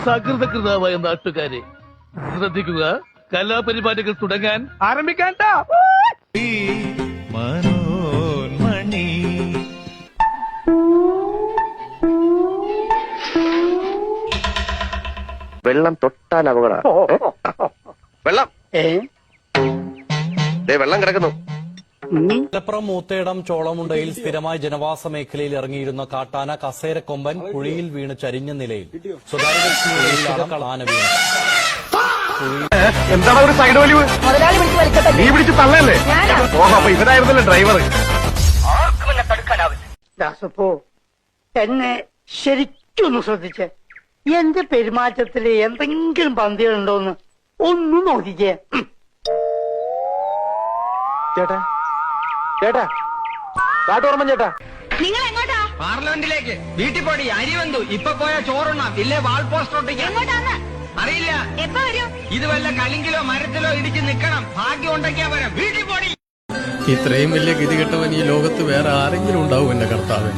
സകൃതകൃതാവായ നാട്ടുകാരെ ശ്രദ്ധിക്കുക, കലാപരിപാടികൾ തുടങ്ങാൻ ആരംഭിക്കാൻ. മനോന്മണി വെള്ളം തൊട്ടാൽ അപകട. വെള്ളം വെള്ളം കിടക്കുന്നു. മലപ്പുറം മൂത്തേടം ചോളമുണ്ടയിൽ സ്ഥിരമായി ജനവാസ മേഖലയിൽ ഇറങ്ങിയിരുന്ന കാട്ടാന കസേരക്കൊമ്പൻ കുഴിയിൽ വീണ് ചരിഞ്ഞ നിലയിൽ. സ്വകാര്യ ആന വീണു. എന്താണ് ഒരു സൈഡ് വലിവ്? നീ പിടിച്ച് തള്ളല്ലേ? ഓഹോ, അപ്പൊ ഇവരായിരുന്നല്ലേ ഡ്രൈവർ. ദാസപ്പോ എന്നെ ശരിക്കൊന്ന് ശ്രദ്ധിച്ചേ. എന്റെ പെരുമാറ്റത്തില് എന്തെങ്കിലും പന്തികളുണ്ടോന്ന് ഒന്നും നോക്കിക്കേ. ചേട്ടാ ചേട്ടാ കാട്ടോർമ്മ ചേട്ടാ, നിങ്ങൾ എങ്ങോട്ടാ? പാർലമെന്റിലേക്ക്. വീട്ടിൽ പോടി, അരി വന്നു. ഇപ്പൊ പോയാ ചോറുണ്ണാം, ഇല്ലേ വാൾ പോസ്റ്റർ ഒട്ടിക്കാം. എങ്ങോട്ടാന്ന്? അറിയില്ല. എപ്പോ വരും? ഇത് വല്ല കളിങ്കിലോ മരത്തിലോ ഇടിച്ച് നിക്കണം. ഭാഗ്യം ഉണ്ടെങ്കിയാ വരാം. വീട്ടിൽ പോടി. ഇത്രയും വലിയ ഗതികെട്ടവൻ ഈ ലോകത്ത് വേറെ ആരെങ്കിലും ഉണ്ടാവും എന്റെ കർത്താവ്.